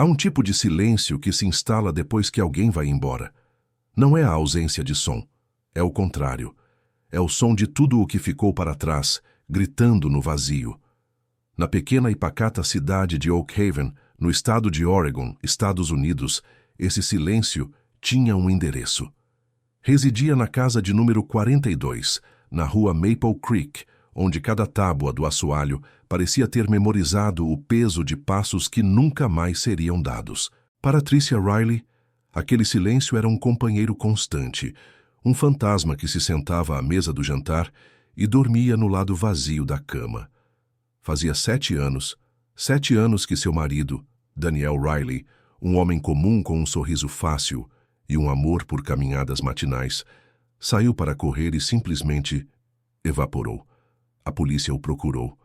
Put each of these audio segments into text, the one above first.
Há um tipo de silêncio que se instala depois que alguém vai embora. Não é a ausência de som. É o contrário. É o som de tudo o que ficou para trás, gritando no vazio. Na pequena e pacata cidade de Oak Haven, no estado de Oregon, Estados Unidos, esse silêncio tinha um endereço. Residia na casa de número 42, na rua Maple Creek, onde cada tábua do assoalho parecia ter memorizado o peso de passos que nunca mais seriam dados. Para Tricia Riley, aquele silêncio era um companheiro constante, um fantasma que se sentava à mesa do jantar e dormia no lado vazio da cama. Fazia 7 anos que seu marido, Daniel Riley, um homem comum com um sorriso fácil e um amor por caminhadas matinais, saiu para correr e simplesmente evaporou. A polícia o procurou.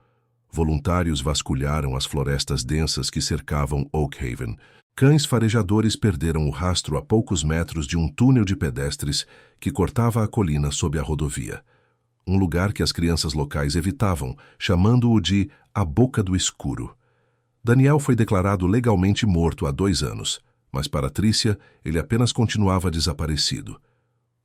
Voluntários vasculharam as florestas densas que cercavam Oak Haven. Cães farejadores perderam o rastro a poucos metros de um túnel de pedestres que cortava a colina sob a rodovia. Um lugar que as crianças locais evitavam, chamando-o de a Boca do Escuro. Daniel foi declarado legalmente morto há 2 anos, mas para Tricia ele apenas continuava desaparecido.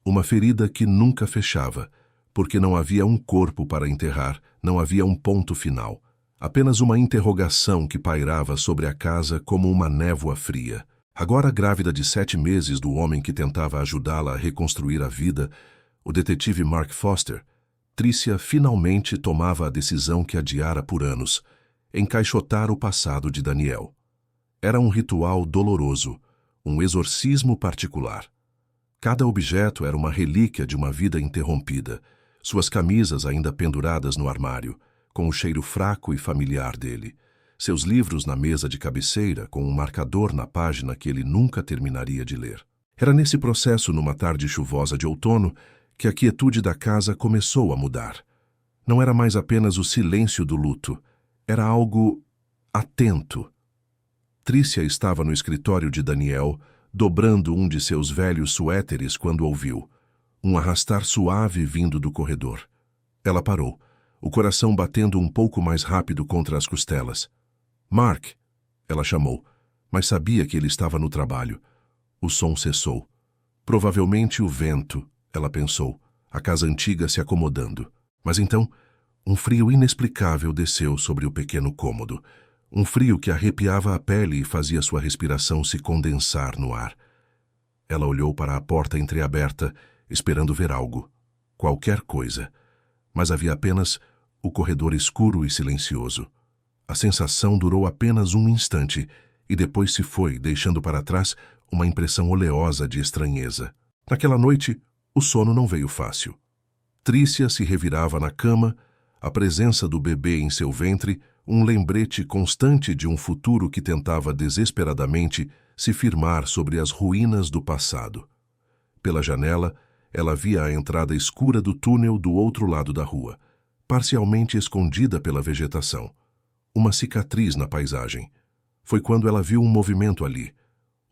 Uma ferida que nunca fechava, porque não havia um corpo para enterrar, não havia um ponto final. Apenas uma interrogação que pairava sobre a casa como uma névoa fria. Agora grávida de 7 meses do homem que tentava ajudá-la a reconstruir a vida, o detetive Mark Foster, Tricia finalmente tomava a decisão que adiara por anos, encaixotar o passado de Daniel. Era um ritual doloroso, um exorcismo particular. Cada objeto era uma relíquia de uma vida interrompida, suas camisas ainda penduradas no armário, com o cheiro fraco e familiar dele, seus livros na mesa de cabeceira com um marcador na página que ele nunca terminaria de ler. Era nesse processo, numa tarde chuvosa de outono, que a quietude da casa começou a mudar. Não era mais apenas o silêncio do luto, era algo atento. Tricia estava no escritório de Daniel, dobrando um de seus velhos suéteres quando ouviu um arrastar suave vindo do corredor. Ela parou, o coração batendo um pouco mais rápido contra as costelas. Mark, ela chamou, mas sabia que ele estava no trabalho. O som cessou. Provavelmente o vento, ela pensou, a casa antiga se acomodando. Mas então, um frio inexplicável desceu sobre o pequeno cômodo. Um frio que arrepiava a pele e fazia sua respiração se condensar no ar. Ela olhou para a porta entreaberta, esperando ver algo, qualquer coisa. Mas havia apenas o corredor escuro e silencioso. A sensação durou apenas um instante e depois se foi, deixando para trás uma impressão oleosa de estranheza. Naquela noite, o sono não veio fácil. Tricia se revirava na cama, a presença do bebê em seu ventre, um lembrete constante de um futuro que tentava desesperadamente se firmar sobre as ruínas do passado. Pela janela, ela via a entrada escura do túnel do outro lado da rua, parcialmente escondida pela vegetação. Uma cicatriz na paisagem. Foi quando ela viu um movimento ali,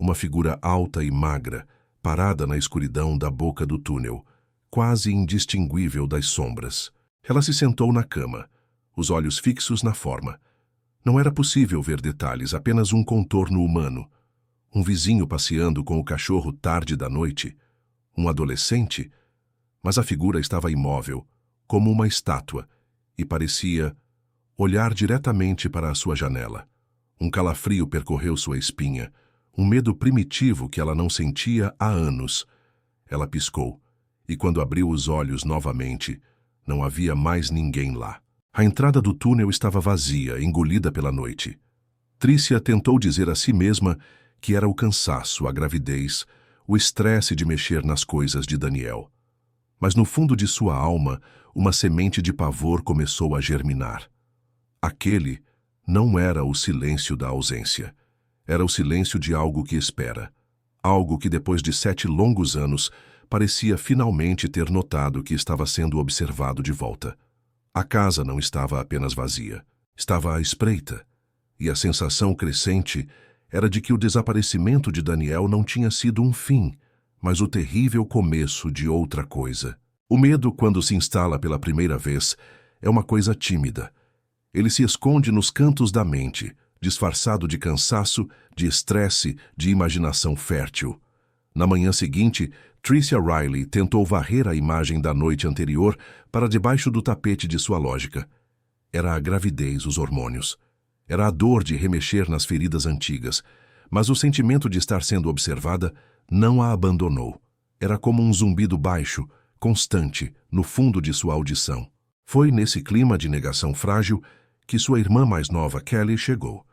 uma figura alta e magra, parada na escuridão da boca do túnel, quase indistinguível das sombras. Ela se sentou na cama, os olhos fixos na forma. Não era possível ver detalhes, apenas um contorno humano. Um vizinho passeando com o cachorro tarde da noite. Um adolescente? Mas a figura estava imóvel, como uma estátua, e parecia olhar diretamente para a sua janela. Um calafrio percorreu sua espinha, um medo primitivo que ela não sentia há anos. Ela piscou, e quando abriu os olhos novamente, não havia mais ninguém lá. A entrada do túnel estava vazia, engolida pela noite. Tricia tentou dizer a si mesma que era o cansaço, a gravidez, o estresse de mexer nas coisas de Daniel. Mas no fundo de sua alma, uma semente de pavor começou a germinar. Aquele não era o silêncio da ausência. Era o silêncio de algo que espera. Algo que depois de 7 longos anos parecia finalmente ter notado que estava sendo observado de volta. A casa não estava apenas vazia. Estava à espreita. E a sensação crescente era de que o desaparecimento de Daniel não tinha sido um fim, mas o terrível começo de outra coisa. O medo, quando se instala pela primeira vez, é uma coisa tímida. Ele se esconde nos cantos da mente, disfarçado de cansaço, de estresse, de imaginação fértil. Na manhã seguinte, Tricia Riley tentou varrer a imagem da noite anterior para debaixo do tapete de sua lógica. Era a gravidez, os hormônios. Era a dor de remexer nas feridas antigas, mas o sentimento de estar sendo observada não a abandonou. Era como um zumbido baixo, constante, no fundo de sua audição. Foi nesse clima de negação frágil que sua irmã mais nova, Kelly, chegou.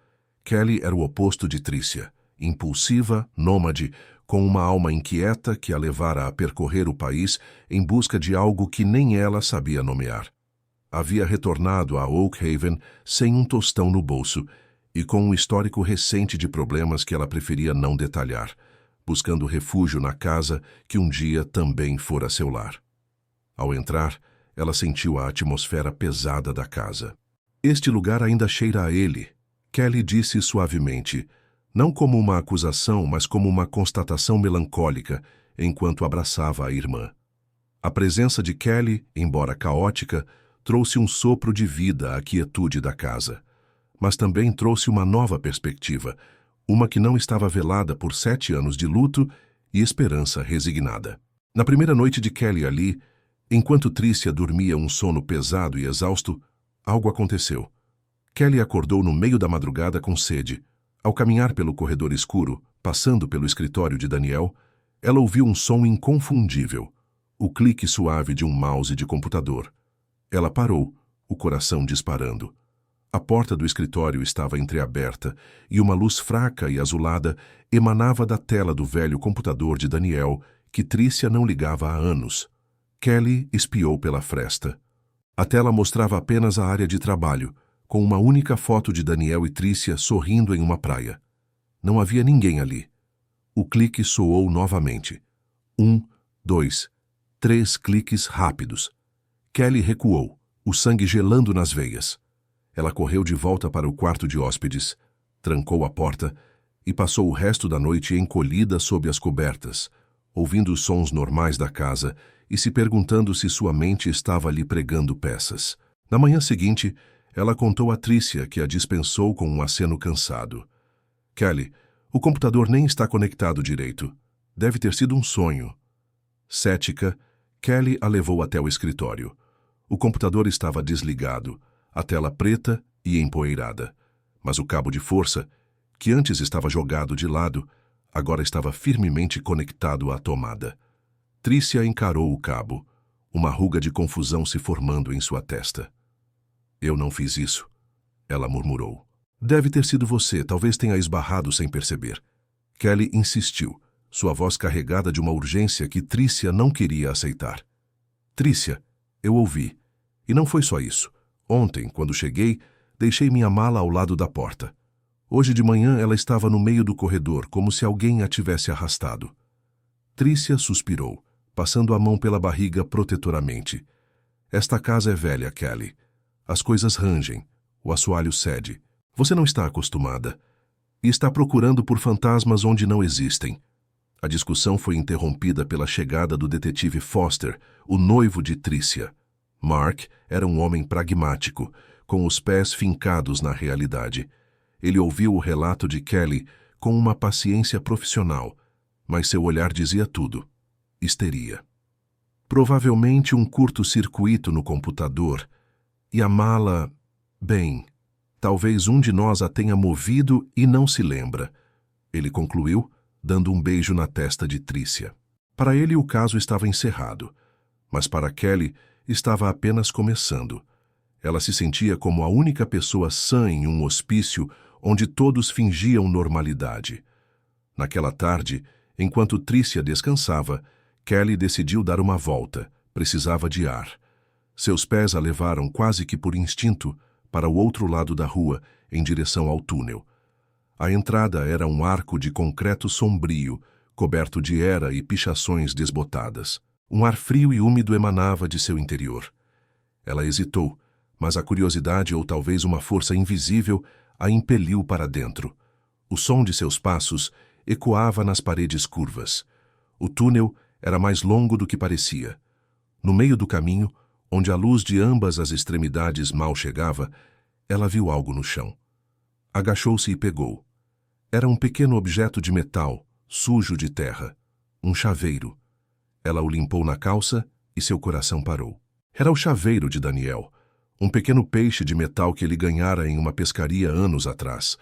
Kelly era o oposto de Tricia, impulsiva, nômade, com uma alma inquieta que a levara a percorrer o país em busca de algo que nem ela sabia nomear. Havia retornado a Oak Haven sem um tostão no bolso e com um histórico recente de problemas que ela preferia não detalhar, buscando refúgio na casa que um dia também fora seu lar. Ao entrar, ela sentiu a atmosfera pesada da casa. Este lugar ainda cheira a ele, Kelly disse suavemente, não como uma acusação, mas como uma constatação melancólica, enquanto abraçava a irmã. A presença de Kelly, embora caótica, trouxe um sopro de vida à quietude da casa, mas também trouxe uma nova perspectiva, uma que não estava velada por 7 anos de luto e esperança resignada. Na primeira noite de Kelly ali, enquanto Tricia dormia um sono pesado e exausto, algo aconteceu. Kelly acordou no meio da madrugada com sede. Ao caminhar pelo corredor escuro, passando pelo escritório de Daniel, ela ouviu um som inconfundível, o clique suave de um mouse de computador. Ela parou, o coração disparando. A porta do escritório estava entreaberta e uma luz fraca e azulada emanava da tela do velho computador de Daniel, que Tricia não ligava há anos. Kelly espiou pela fresta. A tela mostrava apenas a área de trabalho, com uma única foto de Daniel e Tricia sorrindo em uma praia. Não havia ninguém ali. O clique soou novamente. 1, 2, 3 cliques rápidos. Kelly recuou, o sangue gelando nas veias. Ela correu de volta para o quarto de hóspedes, trancou a porta e passou o resto da noite encolhida sob as cobertas, ouvindo os sons normais da casa e se perguntando se sua mente estava lhe pregando peças. Na manhã seguinte, ela contou a Tricia, que a dispensou com um aceno cansado. Kelly, o computador nem está conectado direito. Deve ter sido um sonho. Cética, Kelly a levou até o escritório. O computador estava desligado, a tela preta e empoeirada. Mas o cabo de força, que antes estava jogado de lado, agora estava firmemente conectado à tomada. Tricia encarou o cabo, uma ruga de confusão se formando em sua testa. Eu não fiz isso, ela murmurou. Deve ter sido você, talvez tenha esbarrado sem perceber. Kelly insistiu, sua voz carregada de uma urgência que Tricia não queria aceitar. Tricia, eu ouvi. E não foi só isso. Ontem, quando cheguei, deixei minha mala ao lado da porta. Hoje de manhã ela estava no meio do corredor, como se alguém a tivesse arrastado. Tricia suspirou, passando a mão pela barriga protetoramente. Esta casa é velha, Kelly. As coisas rangem, o assoalho cede. Você não está acostumada. E está procurando por fantasmas onde não existem. A discussão foi interrompida pela chegada do detetive Foster, o noivo de Tricia. Mark era um homem pragmático, com os pés fincados na realidade. Ele ouviu o relato de Kelly com uma paciência profissional, mas seu olhar dizia tudo. Histeria. Provavelmente um curto-circuito no computador. E a mala... Bem, talvez um de nós a tenha movido e não se lembra. Ele concluiu, dando um beijo na testa de Tricia. Para ele o caso estava encerrado, mas para Kelly estava apenas começando. Ela se sentia como a única pessoa sã em um hospício onde todos fingiam normalidade. Naquela tarde, enquanto Tricia descansava, Kelly decidiu dar uma volta. Precisava de ar. Seus pés a levaram quase que por instinto para o outro lado da rua, em direção ao túnel. A entrada era um arco de concreto sombrio, coberto de era e pichações desbotadas. Um ar frio e úmido emanava de seu interior. Ela hesitou, mas a curiosidade ou talvez uma força invisível a impeliu para dentro. O som de seus passos ecoava nas paredes curvas. O túnel era mais longo do que parecia. No meio do caminho, onde a luz de ambas as extremidades mal chegava, ela viu algo no chão. Agachou-se e pegou. Era um pequeno objeto de metal, sujo de terra. Um chaveiro. Ela o limpou na calça e seu coração parou. Era o chaveiro de Daniel. Um pequeno peixe de metal que ele ganhara em uma pescaria anos atrás.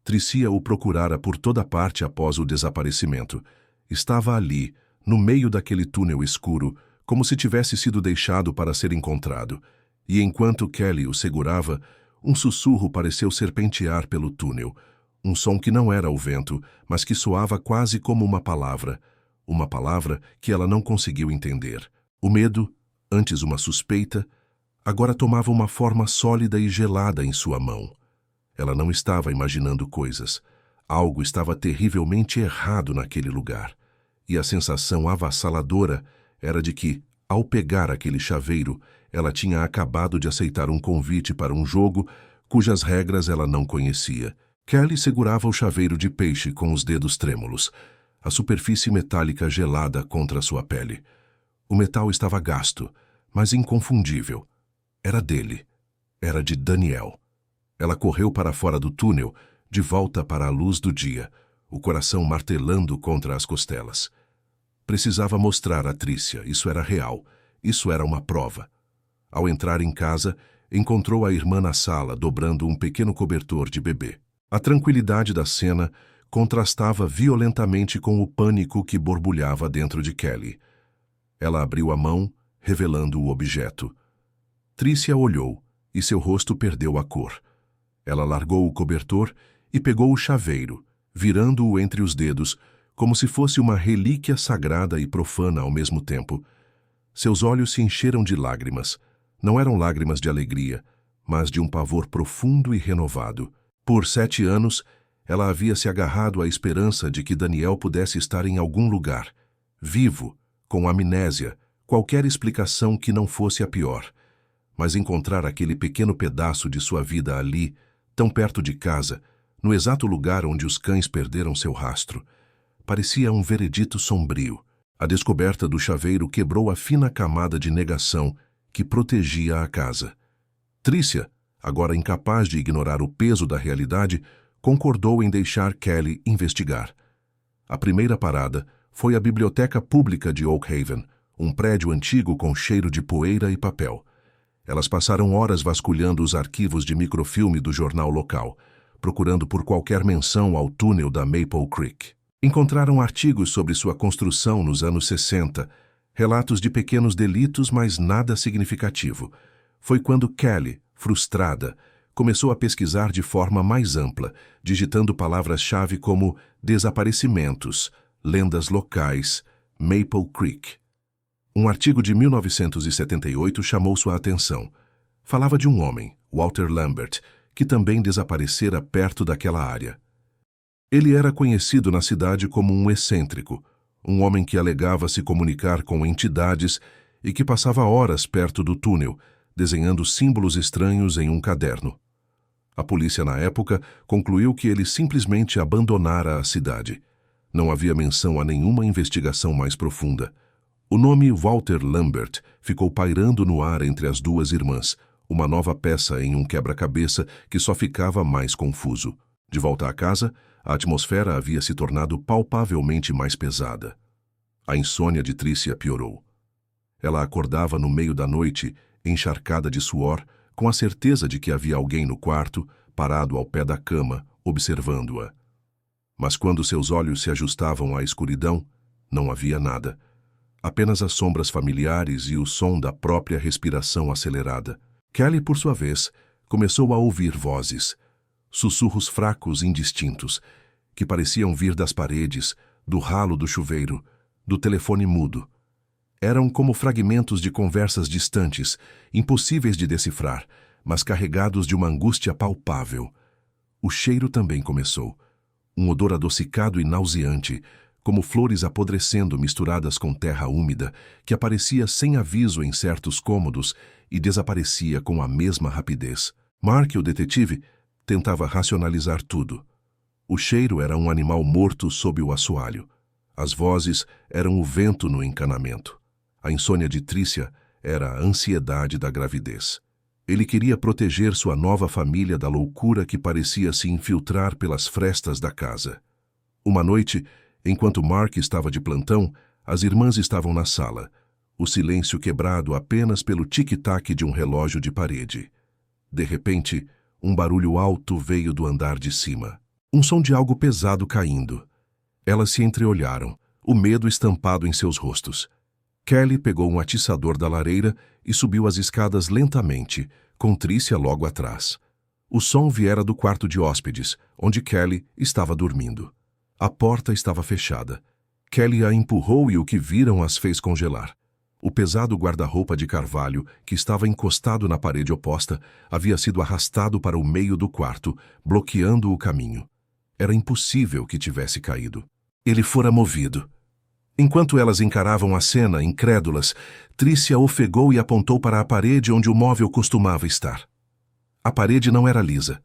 Tricia o procurara por toda parte após o desaparecimento. Estava ali, no meio daquele túnel escuro, como se tivesse sido deixado para ser encontrado. E enquanto Kelly o segurava, um sussurro pareceu serpentear pelo túnel. Um som que não era o vento, mas que soava quase como uma palavra. Uma palavra que ela não conseguiu entender. O medo, antes uma suspeita, agora tomava uma forma sólida e gelada em sua mão. Ela não estava imaginando coisas. Algo estava terrivelmente errado naquele lugar. E a sensação avassaladora era de que, ao pegar aquele chaveiro, ela tinha acabado de aceitar um convite para um jogo cujas regras ela não conhecia. Kelly segurava o chaveiro de peixe com os dedos trêmulos, a superfície metálica gelada contra sua pele. O metal estava gasto, mas inconfundível. Era dele. Era de Daniel. Ela correu para fora do túnel, de volta para a luz do dia, o coração martelando contra as costelas. Precisava mostrar a Tricia, isso era real, isso era uma prova. Ao entrar em casa, encontrou a irmã na sala, dobrando um pequeno cobertor de bebê. A tranquilidade da cena contrastava violentamente com o pânico que borbulhava dentro de Kelly. Ela abriu a mão, revelando o objeto. Tricia olhou, e seu rosto perdeu a cor. Ela largou o cobertor e pegou o chaveiro, virando-o entre os dedos, como se fosse uma relíquia sagrada e profana ao mesmo tempo. Seus olhos se encheram de lágrimas. Não eram lágrimas de alegria, mas de um pavor profundo e renovado. Por 7 anos, ela havia se agarrado à esperança de que Daniel pudesse estar em algum lugar, vivo, com amnésia, qualquer explicação que não fosse a pior. Mas encontrar aquele pequeno pedaço de sua vida ali, tão perto de casa, no exato lugar onde os cães perderam seu rastro, parecia um veredito sombrio. A descoberta do chaveiro quebrou a fina camada de negação que protegia a casa. Tricia, agora incapaz de ignorar o peso da realidade, concordou em deixar Kelly investigar. A primeira parada foi a Biblioteca Pública de Oak Haven, um prédio antigo com cheiro de poeira e papel. Elas passaram horas vasculhando os arquivos de microfilme do jornal local, procurando por qualquer menção ao túnel da Maple Creek. Encontraram artigos sobre sua construção nos anos 60, relatos de pequenos delitos, mas nada significativo. Foi quando Kelly, frustrada, começou a pesquisar de forma mais ampla, digitando palavras-chave como desaparecimentos, lendas locais, Maple Creek. Um artigo de 1978 chamou sua atenção. Falava de um homem, Walter Lambert, que também desaparecera perto daquela área. Ele era conhecido na cidade como um excêntrico, um homem que alegava se comunicar com entidades e que passava horas perto do túnel, desenhando símbolos estranhos em um caderno. A polícia, na época, concluiu que ele simplesmente abandonara a cidade. Não havia menção a nenhuma investigação mais profunda. O nome Walter Lambert ficou pairando no ar entre as duas irmãs, uma nova peça em um quebra-cabeça que só ficava mais confuso. De volta à casa, a atmosfera havia se tornado palpavelmente mais pesada. A insônia de Tricia piorou. Ela acordava no meio da noite, encharcada de suor, com a certeza de que havia alguém no quarto, parado ao pé da cama, observando-a. Mas quando seus olhos se ajustavam à escuridão, não havia nada. Apenas as sombras familiares e o som da própria respiração acelerada. Kelly, por sua vez, começou a ouvir vozes, sussurros fracos e indistintos, que pareciam vir das paredes, do ralo do chuveiro, do telefone mudo. Eram como fragmentos de conversas distantes, impossíveis de decifrar, mas carregados de uma angústia palpável. O cheiro também começou. Um odor adocicado e nauseante, como flores apodrecendo misturadas com terra úmida, que aparecia sem aviso em certos cômodos e desaparecia com a mesma rapidez. Mark, o detetive, tentava racionalizar tudo. O cheiro era um animal morto sob o assoalho. As vozes eram o vento no encanamento. A insônia de Tricia era a ansiedade da gravidez. Ele queria proteger sua nova família da loucura que parecia se infiltrar pelas frestas da casa. Uma noite, enquanto Mark estava de plantão, as irmãs estavam na sala, o silêncio quebrado apenas pelo tic-tac de um relógio de parede. De repente, um barulho alto veio do andar de cima. Um som de algo pesado caindo. Elas se entreolharam, o medo estampado em seus rostos. Kelly pegou um atiçador da lareira e subiu as escadas lentamente, com Tricia logo atrás. O som viera do quarto de hóspedes, onde Kelly estava dormindo. A porta estava fechada. Kelly a empurrou e o que viram as fez congelar. O pesado guarda-roupa de carvalho, que estava encostado na parede oposta, havia sido arrastado para o meio do quarto, bloqueando o caminho. Era impossível que tivesse caído. Ele fora movido. Enquanto elas encaravam a cena, incrédulas, Tricia ofegou e apontou para a parede onde o móvel costumava estar. A parede não era lisa.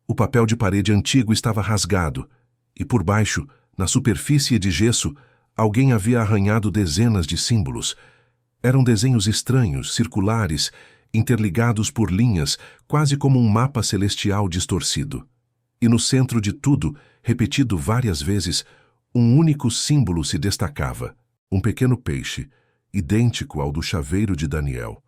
O papel de parede antigo estava rasgado, e por baixo, na superfície de gesso, alguém havia arranhado dezenas de símbolos. Eram desenhos estranhos, circulares, interligados por linhas, quase como um mapa celestial distorcido. E no centro de tudo, repetido várias vezes, um único símbolo se destacava, um pequeno peixe, idêntico ao do chaveiro de Daniel.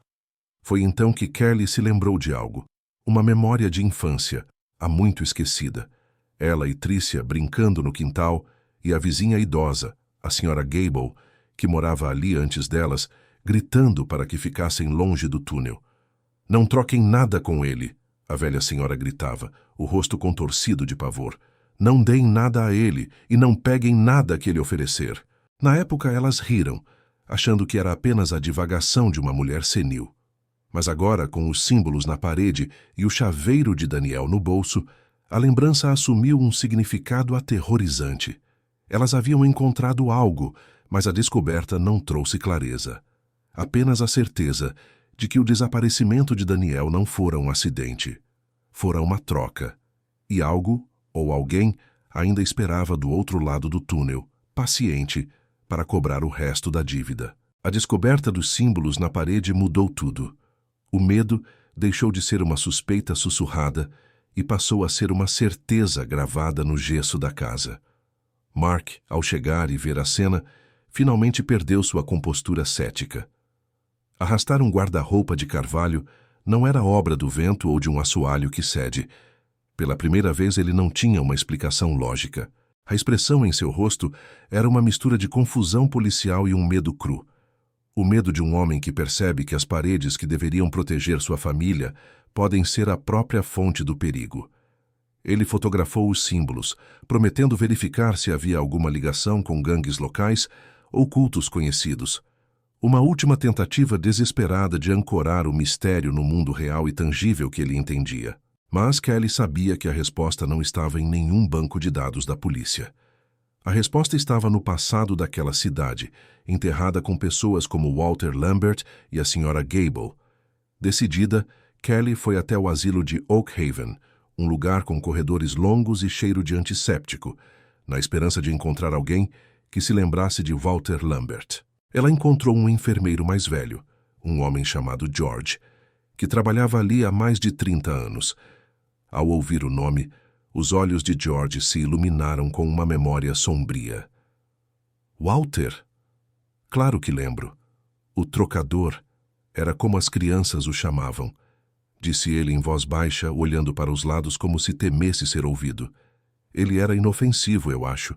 Foi então que Kelly se lembrou de algo, uma memória de infância, há muito esquecida. Ela e Tricia brincando no quintal, e a vizinha idosa, a senhora Gable, que morava ali antes delas, gritando para que ficassem longe do túnel. "Não troquem nada com ele", a velha senhora gritava, o rosto contorcido de pavor. "Não deem nada a ele e não peguem nada que ele oferecer." Na época elas riram, achando que era apenas a divagação de uma mulher senil. Mas agora, com os símbolos na parede e o chaveiro de Daniel no bolso, a lembrança assumiu um significado aterrorizante. Elas haviam encontrado algo, mas a descoberta não trouxe clareza. Apenas a certeza de que o desaparecimento de Daniel não fora um acidente. Fora uma troca. E algo, ou alguém, ainda esperava do outro lado do túnel, paciente, para cobrar o resto da dívida. A descoberta dos símbolos na parede mudou tudo. O medo deixou de ser uma suspeita sussurrada e passou a ser uma certeza gravada no gesso da casa. Mark, ao chegar e ver a cena, finalmente perdeu sua compostura cética. Arrastar um guarda-roupa de carvalho não era obra do vento ou de um assoalho que cede. Pela primeira vez ele não tinha uma explicação lógica. A expressão em seu rosto era uma mistura de confusão policial e um medo cru. O medo de um homem que percebe que as paredes que deveriam proteger sua família podem ser a própria fonte do perigo. Ele fotografou os símbolos, prometendo verificar se havia alguma ligação com gangues locais ou cultos conhecidos. Uma última tentativa desesperada de ancorar o mistério no mundo real e tangível que ele entendia. Mas Kelly sabia que a resposta não estava em nenhum banco de dados da polícia. A resposta estava no passado daquela cidade, enterrada com pessoas como Walter Lambert e a senhora Gable. Decidida, Kelly foi até o asilo de Oak Haven, um lugar com corredores longos e cheiro de antisséptico, na esperança de encontrar alguém que se lembrasse de Walter Lambert. Ela encontrou um enfermeiro mais velho, um homem chamado George, que trabalhava ali há mais de 30 anos. Ao ouvir o nome, os olhos de George se iluminaram com uma memória sombria. Walter? Claro que lembro. O trocador era como as crianças o chamavam, disse ele em voz baixa, olhando para os lados como se temesse ser ouvido. Ele era inofensivo, eu acho,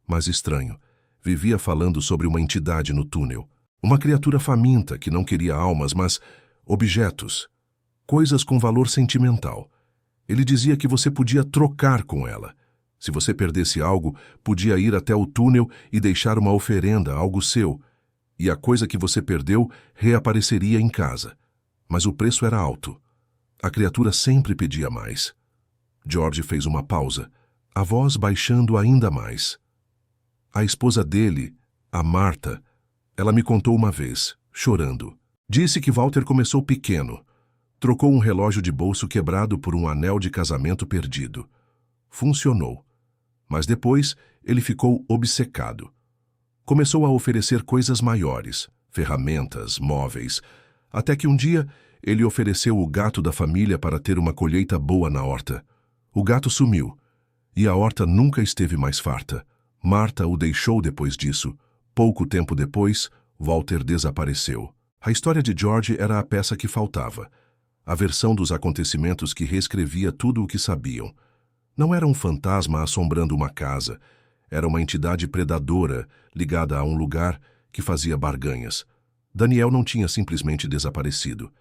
mas estranho. Vivia falando sobre uma entidade no túnel. Uma criatura faminta que não queria almas, mas objetos. Coisas com valor sentimental. Ele dizia que você podia trocar com ela. Se você perdesse algo, podia ir até o túnel e deixar uma oferenda, algo seu. E a coisa que você perdeu reapareceria em casa. Mas o preço era alto. A criatura sempre pedia mais. George fez uma pausa, a voz baixando ainda mais. A esposa dele, a Marta, ela me contou uma vez, chorando. Disse que Walter começou pequeno. Trocou um relógio de bolso quebrado por um anel de casamento perdido. Funcionou. Mas depois ele ficou obcecado. Começou a oferecer coisas maiores, ferramentas, móveis, até que um dia Ele ofereceu o gato da família para ter uma colheita boa na horta. O gato sumiu, e a horta nunca esteve mais farta. Martha o deixou depois disso. Pouco tempo depois, Walter desapareceu. A história de George era a peça que faltava. A versão dos acontecimentos que reescrevia tudo o que sabiam. Não era um fantasma assombrando uma casa. Era uma entidade predadora ligada a um lugar que fazia barganhas. Daniel não tinha simplesmente desaparecido.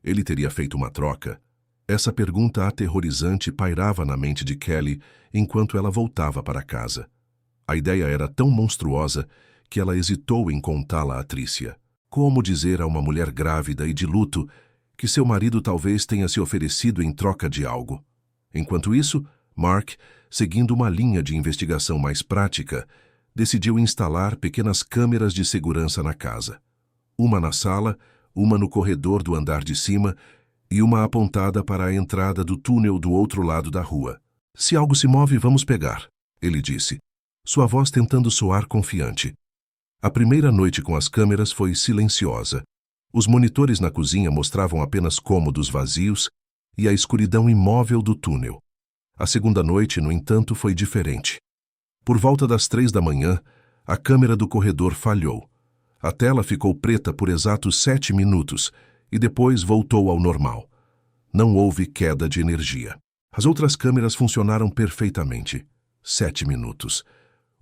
Ele teria feito uma troca. Essa pergunta aterrorizante pairava na mente de Kelly enquanto ela voltava para casa. A ideia era tão monstruosa que ela hesitou em contá-la a Tricia. Como dizer a uma mulher grávida e de luto que seu marido talvez tenha se oferecido em troca de algo? Enquanto isso, Mark, seguindo uma linha de investigação mais prática, decidiu instalar pequenas câmeras de segurança na casa. Uma na sala, uma no corredor do andar de cima e uma apontada para a entrada do túnel do outro lado da rua. "Se algo se move, vamos pegar", ele disse, sua voz tentando soar confiante. A primeira noite com as câmeras foi silenciosa. Os monitores na cozinha mostravam apenas cômodos vazios e a escuridão imóvel do túnel. A segunda noite, no entanto, foi diferente. Por volta das 3 da manhã, a câmera do corredor falhou. A tela ficou preta por exatos 7 minutos e depois voltou ao normal. Não houve queda de energia. As outras câmeras funcionaram perfeitamente. 7 minutos.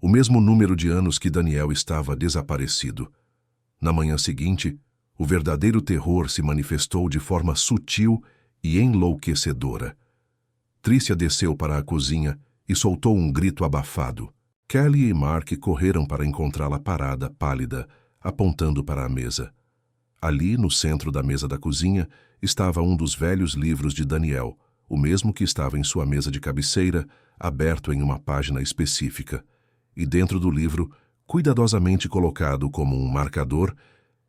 O mesmo número de anos que Daniel estava desaparecido. Na manhã seguinte, o verdadeiro terror se manifestou de forma sutil e enlouquecedora. Tricia desceu para a cozinha e soltou um grito abafado. Kelly e Mark correram para encontrá-la parada, pálida, apontando para a mesa. Ali, no centro da mesa da cozinha, estava um dos velhos livros de Daniel, o mesmo que estava em sua mesa de cabeceira, aberto em uma página específica. E dentro do livro, cuidadosamente colocado como um marcador,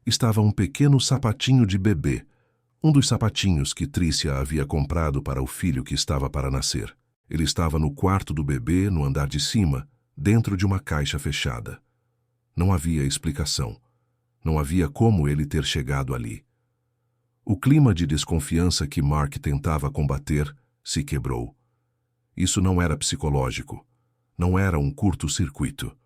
estava um pequeno sapatinho de bebê, um dos sapatinhos que Tricia havia comprado para o filho que estava para nascer. Ele estava no quarto do bebê, no andar de cima, dentro de uma caixa fechada. Não havia explicação. Não havia como ele ter chegado ali. O clima de desconfiança que Mark tentava combater se quebrou. Isso não era psicológico. Não era um curto-circuito.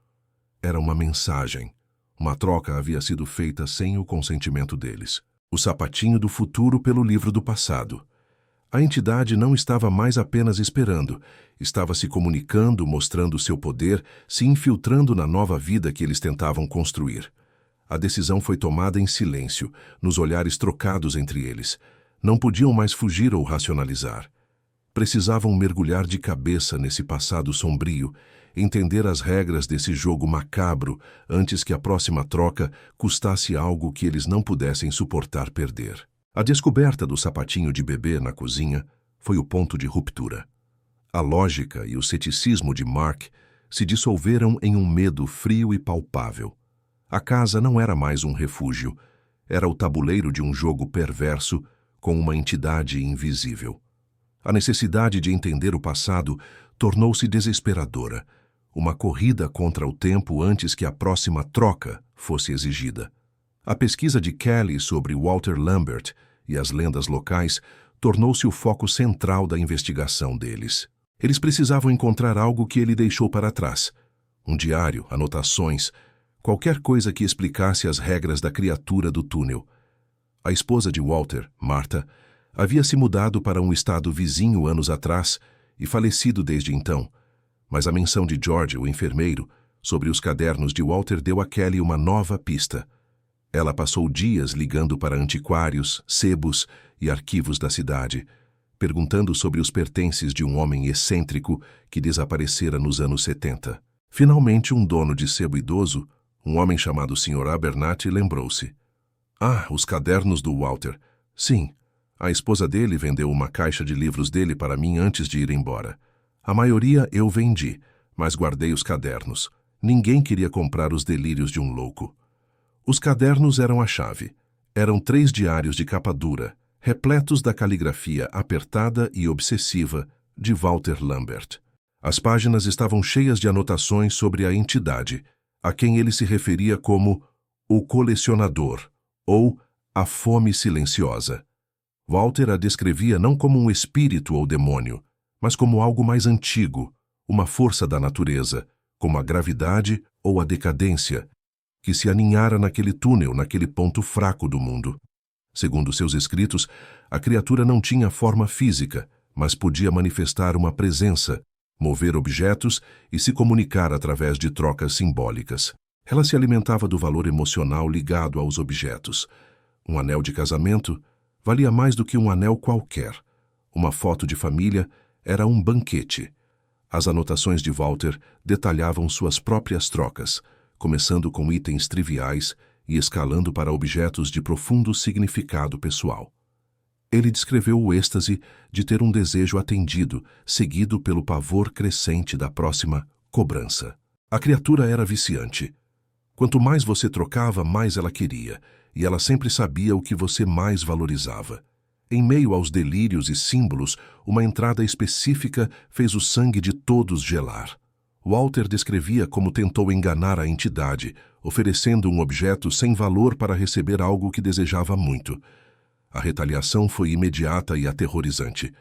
Era uma mensagem. Uma troca havia sido feita sem o consentimento deles. O sapatinho do futuro pelo livro do passado. A entidade não estava mais apenas esperando. Estava se comunicando, mostrando seu poder, se infiltrando na nova vida que eles tentavam construir. A decisão foi tomada em silêncio, nos olhares trocados entre eles. Não podiam mais fugir ou racionalizar. Precisavam mergulhar de cabeça nesse passado sombrio, entender as regras desse jogo macabro antes que a próxima troca custasse algo que eles não pudessem suportar perder. A descoberta do sapatinho de bebê na cozinha foi o ponto de ruptura. A lógica e o ceticismo de Mark se dissolveram em um medo frio e palpável. A casa não era mais um refúgio, era o tabuleiro de um jogo perverso com uma entidade invisível. A necessidade de entender o passado tornou-se desesperadora, uma corrida contra o tempo antes que a próxima troca fosse exigida. A pesquisa de Kelly sobre Walter Lambert e as lendas locais tornou-se o foco central da investigação deles. Eles precisavam encontrar algo que ele deixou para trás. Um diário, anotações, qualquer coisa que explicasse as regras da criatura do túnel. A esposa de Walter, Martha, havia se mudado para um estado vizinho anos atrás e falecido desde então, mas a menção de George, o enfermeiro, sobre os cadernos de Walter deu a Kelly uma nova pista. Ela passou dias ligando para antiquários, sebos e arquivos da cidade, perguntando sobre os pertences de um homem excêntrico que desaparecera nos anos 70. Finalmente, um dono de sebo idoso, um homem chamado Sr. Abernathy, lembrou-se. Ah, os cadernos do Walter. Sim, a esposa dele vendeu uma caixa de livros dele para mim antes de ir embora. A maioria eu vendi, mas guardei os cadernos. Ninguém queria comprar os delírios de um louco. Os cadernos eram a chave. Eram 3 diários de capa dura, repletos da caligrafia apertada e obsessiva de Walter Lambert. As páginas estavam cheias de anotações sobre a entidade, a quem ele se referia como o colecionador ou a fome silenciosa. Walter a descrevia não como um espírito ou demônio, mas como algo mais antigo, uma força da natureza, como a gravidade ou a decadência, que se aninhara naquele túnel, naquele ponto fraco do mundo. Segundo seus escritos, a criatura não tinha forma física, mas podia manifestar uma presença, mover objetos e se comunicar através de trocas simbólicas. Ela se alimentava do valor emocional ligado aos objetos. Um anel de casamento valia mais do que um anel qualquer. Uma foto de família era um banquete. As anotações de Walter detalhavam suas próprias trocas, começando com itens triviais e escalando para objetos de profundo significado pessoal. Ele descreveu o êxtase de ter um desejo atendido, seguido pelo pavor crescente da próxima cobrança. A criatura era viciante. Quanto mais você trocava, mais ela queria, e ela sempre sabia o que você mais valorizava. Em meio aos delírios e símbolos, uma entrada específica fez o sangue de todos gelar. Walter descrevia como tentou enganar a entidade, oferecendo um objeto sem valor para receber algo que desejava muito. A retaliação foi imediata e aterrorizante.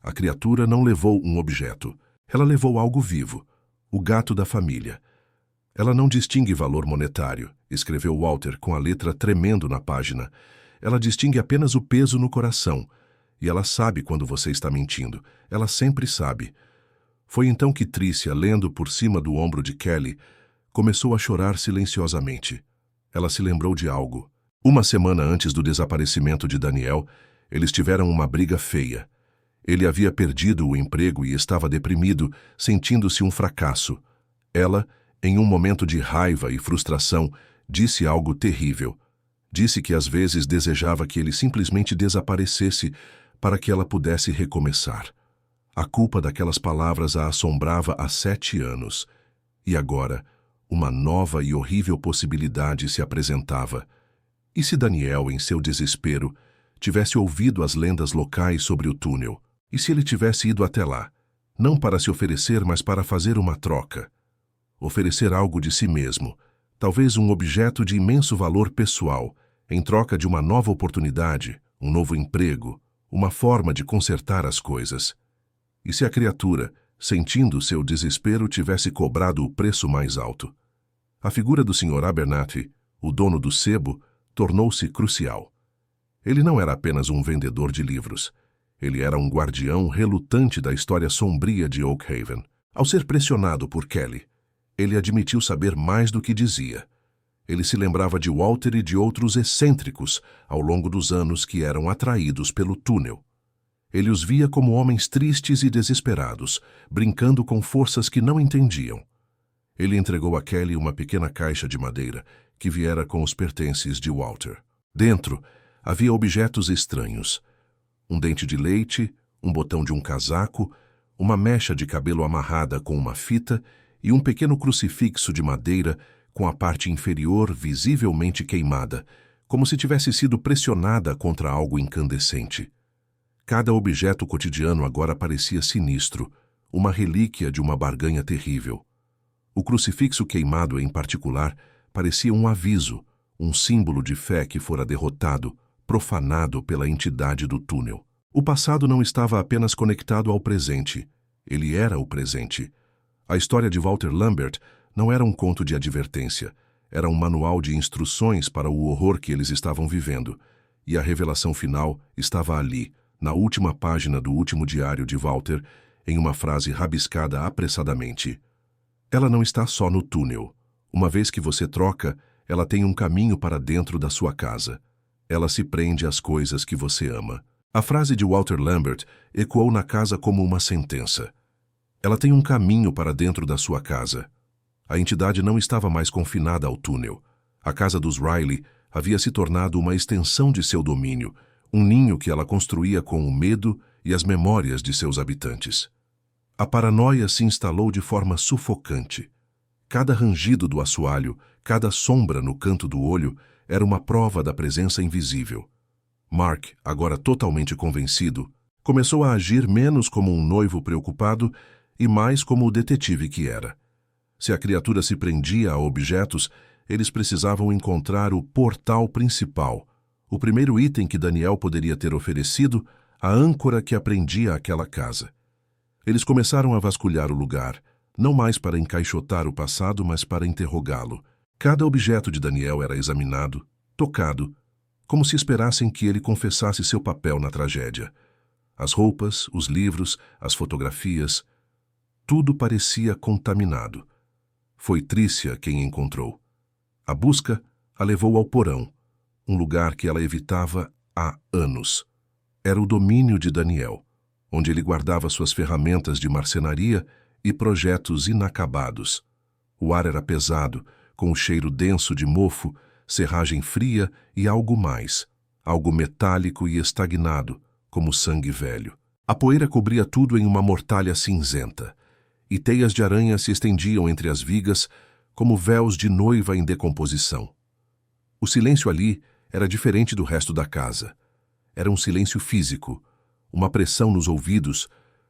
A criatura não levou um objeto. Ela levou algo vivo, o gato da família. Ela não distingue valor monetário, escreveu Walter com a letra tremendo na página. Ela distingue apenas o peso no coração. E ela sabe quando você está mentindo. Ela sempre sabe. Foi então que Tricia, lendo por cima do ombro de Kelly, começou a chorar silenciosamente. Ela se lembrou de algo. Uma semana antes do desaparecimento de Daniel, eles tiveram uma briga feia. Ele havia perdido o emprego e estava deprimido, sentindo-se um fracasso. Ela, em um momento de raiva e frustração, disse algo terrível. Disse que às vezes desejava que ele simplesmente desaparecesse para que ela pudesse recomeçar. A culpa daquelas palavras a assombrava há 7 anos. E agora, uma nova e horrível possibilidade se apresentava. E se Daniel, em seu desespero, tivesse ouvido as lendas locais sobre o túnel? E se ele tivesse ido até lá, não para se oferecer, mas para fazer uma troca? Oferecer algo de si mesmo, talvez um objeto de imenso valor pessoal, em troca de uma nova oportunidade, um novo emprego, uma forma de consertar as coisas. E se a criatura, sentindo seu desespero, tivesse cobrado o preço mais alto? A figura do Sr. Abernathy, o dono do sebo, tornou-se crucial. Ele não era apenas um vendedor de livros. Ele era um guardião relutante da história sombria de Oakhaven. Ao ser pressionado por Kelly, ele admitiu saber mais do que dizia. Ele se lembrava de Walter e de outros excêntricos ao longo dos anos que eram atraídos pelo túnel. Ele os via como homens tristes e desesperados, brincando com forças que não entendiam. Ele entregou a Kelly uma pequena caixa de madeira que viera com os pertences de Walter. Dentro, havia objetos estranhos. Um dente de leite, um botão de um casaco, uma mecha de cabelo amarrada com uma fita e um pequeno crucifixo de madeira com a parte inferior visivelmente queimada, como se tivesse sido pressionada contra algo incandescente. Cada objeto cotidiano agora parecia sinistro, uma relíquia de uma barganha terrível. O crucifixo queimado, em particular, parecia um aviso, um símbolo de fé que fora derrotado, profanado pela entidade do túnel. O passado não estava apenas conectado ao presente, ele era o presente. A história de Walter Lambert não era um conto de advertência, era um manual de instruções para o horror que eles estavam vivendo, e a revelação final estava ali, na última página do último diário de Walter, em uma frase rabiscada apressadamente. Ela não está só no túnel. Uma vez que você troca, ela tem um caminho para dentro da sua casa. Ela se prende às coisas que você ama. A frase de Walter Lambert ecoou na casa como uma sentença. Ela tem um caminho para dentro da sua casa. A entidade não estava mais confinada ao túnel. A casa dos Riley havia se tornado uma extensão de seu domínio, um ninho que ela construía com o medo e as memórias de seus habitantes. A paranoia se instalou de forma sufocante. Cada rangido do assoalho, cada sombra no canto do olho, era uma prova da presença invisível. Mark, agora totalmente convencido, começou a agir menos como um noivo preocupado e mais como o detetive que era. Se a criatura se prendia a objetos, eles precisavam encontrar o portal principal, O primeiro item que Daniel poderia ter oferecido, a âncora que aprendia aquela casa. Eles começaram a vasculhar o lugar, não mais para encaixotar o passado, mas para interrogá-lo. Cada objeto de Daniel era examinado, tocado, como se esperassem que ele confessasse seu papel na tragédia. As roupas, os livros, as fotografias, tudo parecia contaminado. Foi Trícia quem encontrou. A busca a levou ao porão, um lugar que ela evitava há anos. Era o domínio de Daniel, onde ele guardava suas ferramentas de marcenaria e projetos inacabados. O ar era pesado, com o cheiro denso de mofo, serragem fria e algo mais, algo metálico e estagnado, como sangue velho. A poeira cobria tudo em uma mortalha cinzenta, e teias de aranha se estendiam entre as vigas como véus de noiva em decomposição. O silêncio ali era diferente do resto da casa. Era um silêncio físico, uma pressão nos ouvidos,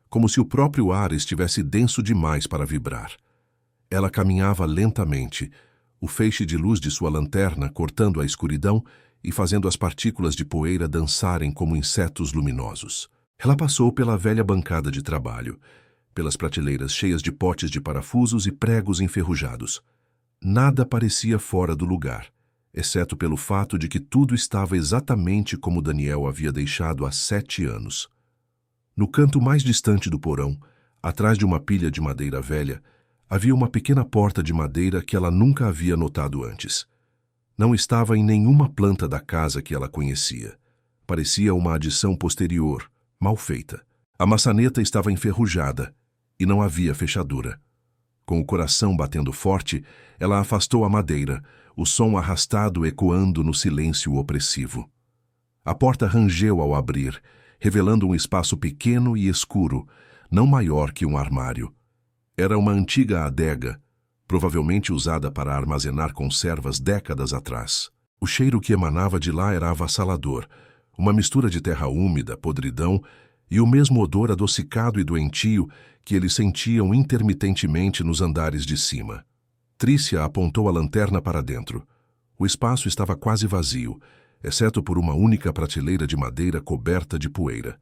como se o próprio ar estivesse denso demais para vibrar. Ela caminhava lentamente, o feixe de luz de sua lanterna cortando a escuridão e fazendo as partículas de poeira dançarem como insetos luminosos. Ela passou pela velha bancada de trabalho, pelas prateleiras cheias de potes de parafusos e pregos enferrujados. Nada parecia fora do lugar, exceto pelo fato de que tudo estava exatamente como Daniel havia deixado há 7 anos. No canto mais distante do porão, atrás de uma pilha de madeira velha, havia uma pequena porta de madeira que ela nunca havia notado antes. Não estava em nenhuma planta da casa que ela conhecia. Parecia uma adição posterior, mal feita. A maçaneta estava enferrujada e não havia fechadura. Com o coração batendo forte, ela afastou a madeira, o som arrastado ecoando no silêncio opressivo. A porta rangeu ao abrir, revelando um espaço pequeno e escuro, não maior que um armário. Era uma antiga adega, provavelmente usada para armazenar conservas décadas atrás. O cheiro que emanava de lá era avassalador, uma mistura de terra úmida, podridão e o mesmo odor adocicado e doentio que eles sentiam intermitentemente nos andares de cima. Trícia apontou a lanterna para dentro. O espaço estava quase vazio, exceto por uma única prateleira de madeira coberta de poeira.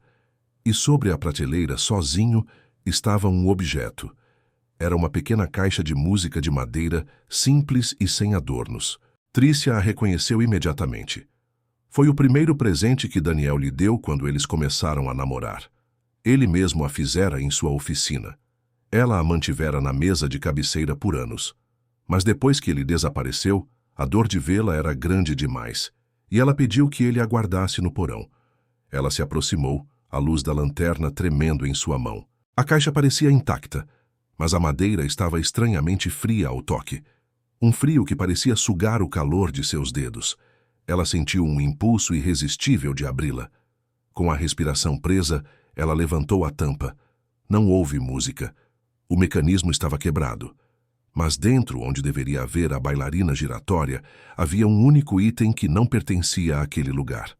E sobre a prateleira, sozinho, estava um objeto. Era uma pequena caixa de música de madeira, simples e sem adornos. Trícia a reconheceu imediatamente. Foi o primeiro presente que Daniel lhe deu quando eles começaram a namorar. Ele mesmo a fizera em sua oficina. Ela a mantivera na mesa de cabeceira por anos. Mas depois que ele desapareceu, a dor de vê-la era grande demais, e ela pediu que ele a guardasse no porão. Ela se aproximou, a luz da lanterna tremendo em sua mão. A caixa parecia intacta, mas a madeira estava estranhamente fria ao toque. Um frio que parecia sugar o calor de seus dedos. Ela sentiu um impulso irresistível de abri-la. Com a respiração presa, ela levantou a tampa. Não houve música. O mecanismo estava quebrado. Mas dentro, onde deveria haver a bailarina giratória, havia um único item que não pertencia àquele lugar.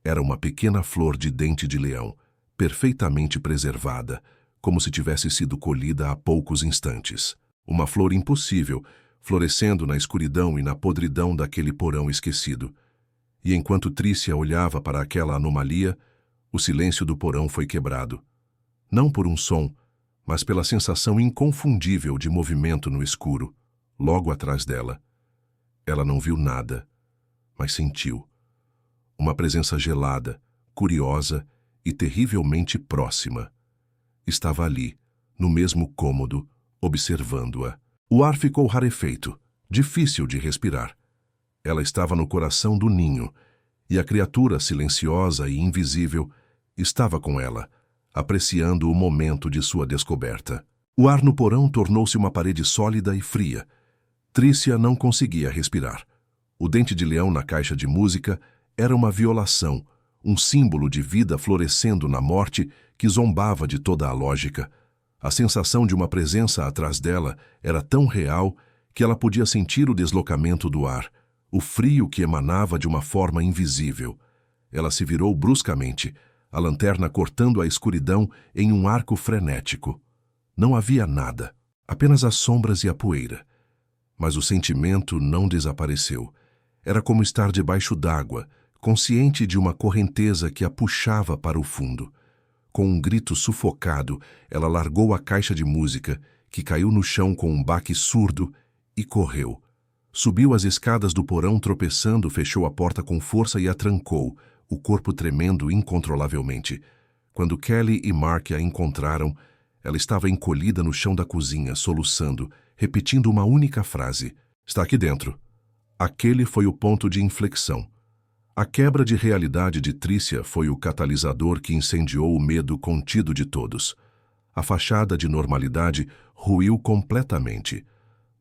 Era uma pequena flor de dente de leão, perfeitamente preservada, como se tivesse sido colhida há poucos instantes. Uma flor impossível, florescendo na escuridão e na podridão daquele porão esquecido. E enquanto Trícia olhava para aquela anomalia, o silêncio do porão foi quebrado. Não por um som, mas pela sensação inconfundível de movimento no escuro, logo atrás dela. Ela não viu nada, mas sentiu. Uma presença gelada, curiosa e terrivelmente próxima. Estava ali, no mesmo cômodo, observando-a. O ar ficou rarefeito, difícil de respirar. Ela estava no coração do ninho, e a criatura silenciosa e invisível estava com ela, apreciando o momento de sua descoberta. O ar no porão tornou-se uma parede sólida e fria. Trícia não conseguia respirar. O dente de leão na caixa de música era uma violação, um símbolo de vida florescendo na morte que zombava de toda a lógica. A sensação de uma presença atrás dela era tão real que ela podia sentir o deslocamento do ar, o frio que emanava de uma forma invisível. Ela se virou bruscamente, a lanterna cortando a escuridão em um arco frenético. Não havia nada, apenas as sombras e a poeira. Mas o sentimento não desapareceu. Era como estar debaixo d'água, consciente de uma correnteza que a puxava para o fundo. Com um grito sufocado, ela largou a caixa de música, que caiu no chão com um baque surdo, e correu. Subiu as escadas do porão tropeçando, fechou a porta com força e a trancou, o corpo tremendo incontrolavelmente. Quando Kelly e Mark a encontraram, ela estava encolhida no chão da cozinha, soluçando, repetindo uma única frase: "Está aqui dentro." Aquele foi o ponto de inflexão. A quebra de realidade de Tricia foi o catalisador que incendiou o medo contido de todos. A fachada de normalidade ruiu completamente.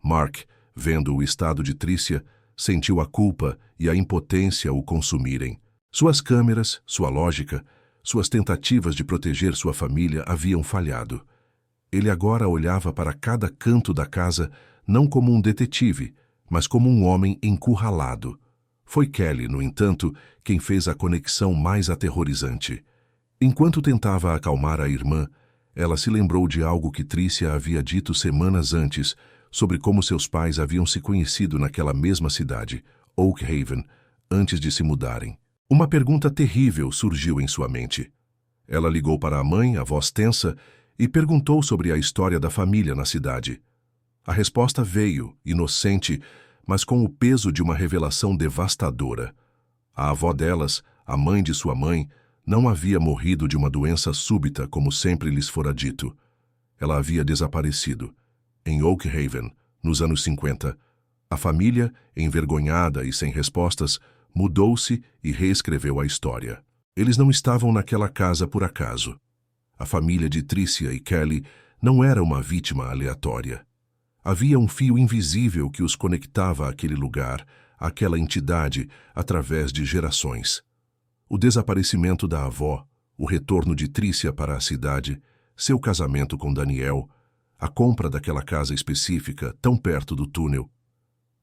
Mark, vendo o estado de Tricia, sentiu a culpa e a impotência o consumirem. Suas câmeras, sua lógica, suas tentativas de proteger sua família haviam falhado. Ele agora olhava para cada canto da casa não como um detetive, mas como um homem encurralado. Foi Kelly, no entanto, quem fez a conexão mais aterrorizante. Enquanto tentava acalmar a irmã, ela se lembrou de algo que Tricia havia dito semanas antes sobre como seus pais haviam se conhecido naquela mesma cidade, Oak Haven, antes de se mudarem. Uma pergunta terrível surgiu em sua mente. Ela ligou para a mãe, a voz tensa, e perguntou sobre a história da família na cidade. A resposta veio, inocente, mas com o peso de uma revelação devastadora. A avó delas, a mãe de sua mãe, não havia morrido de uma doença súbita como sempre lhes fora dito. Ela havia desaparecido. Em Oak Haven, nos anos 50, a família, envergonhada e sem respostas, mudou-se e reescreveu a história. Eles não estavam naquela casa por acaso. A família de Tricia e Kelly não era uma vítima aleatória. Havia um fio invisível que os conectava àquele lugar, àquela entidade, através de gerações. O desaparecimento da avó, o retorno de Tricia para a cidade, seu casamento com Daniel, a compra daquela casa específica tão perto do túnel.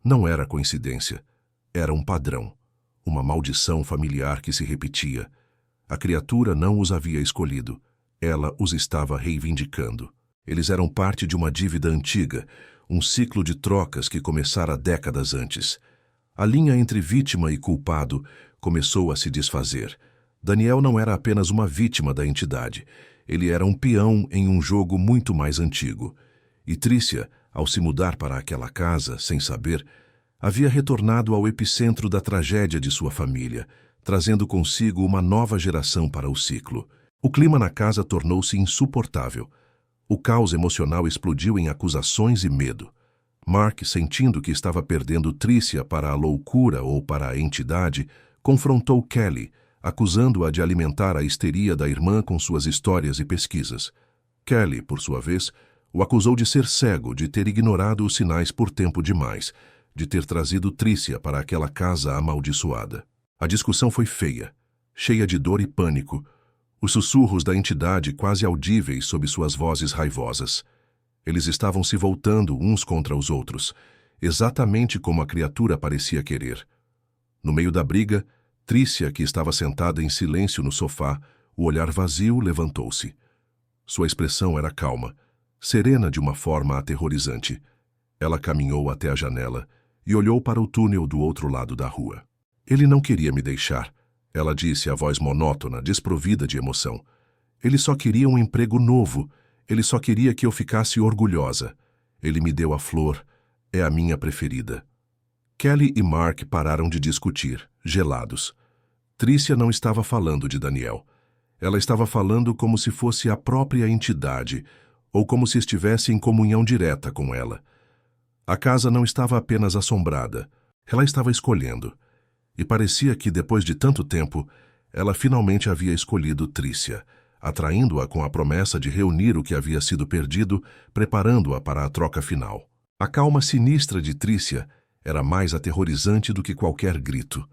Não era coincidência, era um padrão, uma maldição familiar que se repetia. A criatura não os havia escolhido, ela os estava reivindicando. Eles eram parte de uma dívida antiga, um ciclo de trocas que começara décadas antes. A linha entre vítima e culpado começou a se desfazer. Daniel não era apenas uma vítima da entidade, ele era um peão em um jogo muito mais antigo. E Tricia, ao se mudar para aquela casa, sem saber, havia retornado ao epicentro da tragédia de sua família, trazendo consigo uma nova geração para o ciclo. O clima na casa tornou-se insuportável. O caos emocional explodiu em acusações e medo. Mark, sentindo que estava perdendo Tricia para a loucura ou para a entidade, confrontou Kelly, acusando-a de alimentar a histeria da irmã com suas histórias e pesquisas. Kelly, por sua vez, o acusou de ser cego, de ter ignorado os sinais por tempo demais, de ter trazido Tricia para aquela casa amaldiçoada. A discussão foi feia, cheia de dor e pânico, os sussurros da entidade quase audíveis sob suas vozes raivosas. Eles estavam se voltando uns contra os outros, exatamente como a criatura parecia querer. No meio da briga, Tricia, que estava sentada em silêncio no sofá, o olhar vazio, levantou-se. Sua expressão era calma, serena de uma forma aterrorizante. Ela caminhou até a janela e olhou para o túnel do outro lado da rua. "Ele não queria me deixar", ela disse, a voz monótona, desprovida de emoção. "Ele só queria um emprego novo. Ele só queria que eu ficasse orgulhosa. Ele me deu a flor. É a minha preferida." Kelly e Mark pararam de discutir, gelados. Tricia não estava falando de Daniel. Ela estava falando como se fosse a própria entidade, ou como se estivesse em comunhão direta com ela. A casa não estava apenas assombrada, ela estava escolhendo. E parecia que, depois de tanto tempo, ela finalmente havia escolhido Tricia, atraindo-a com a promessa de reunir o que havia sido perdido, preparando-a para a troca final. A calma sinistra de Tricia era mais aterrorizante do que qualquer grito.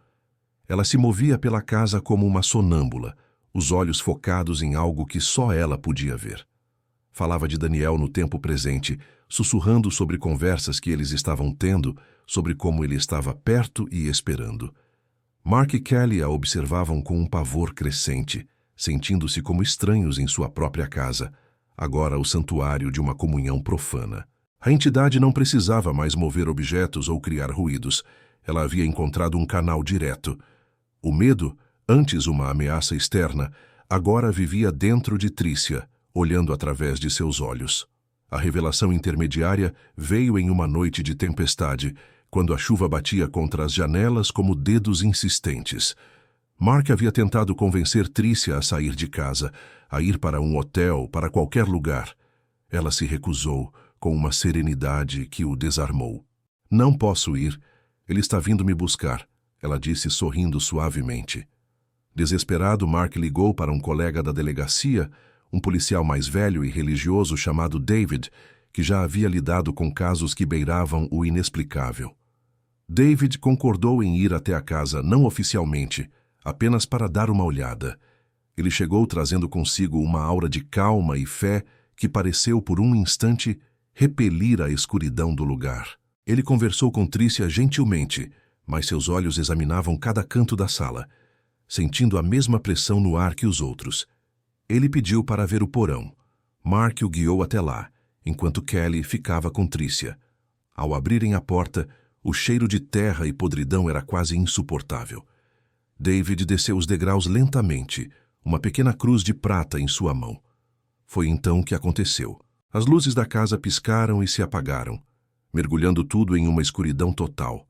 Ela se movia pela casa como uma sonâmbula, os olhos focados em algo que só ela podia ver. Falava de Daniel no tempo presente, sussurrando sobre conversas que eles estavam tendo, sobre como ele estava perto e esperando. Mark e Kelly a observavam com um pavor crescente, sentindo-se como estranhos em sua própria casa, agora o santuário de uma comunhão profana. A entidade não precisava mais mover objetos ou criar ruídos. Ela havia encontrado um canal direto. O medo, antes uma ameaça externa, agora vivia dentro de Trícia, olhando através de seus olhos. A revelação intermediária veio em uma noite de tempestade, quando a chuva batia contra as janelas como dedos insistentes. Mark havia tentado convencer Trícia a sair de casa, a ir para um hotel, para qualquer lugar. Ela se recusou, com uma serenidade que o desarmou. Não posso ir. Ele está vindo me buscar, ela disse sorrindo suavemente. Desesperado, Mark ligou para um colega da delegacia, um policial mais velho e religioso chamado David, que já havia lidado com casos que beiravam o inexplicável. David concordou em ir até a casa não oficialmente, apenas para dar uma olhada. Ele chegou trazendo consigo uma aura de calma e fé que pareceu por um instante repelir a escuridão do lugar. Ele conversou com Trícia gentilmente, mas seus olhos examinavam cada canto da sala, sentindo a mesma pressão no ar que os outros. Ele pediu para ver o porão. Mark o guiou até lá, enquanto Kelly ficava com Trícia. Ao abrirem a porta, o cheiro de terra e podridão era quase insuportável. David desceu os degraus lentamente, uma pequena cruz de prata em sua mão. Foi então que aconteceu. As luzes da casa piscaram e se apagaram, mergulhando tudo em uma escuridão total.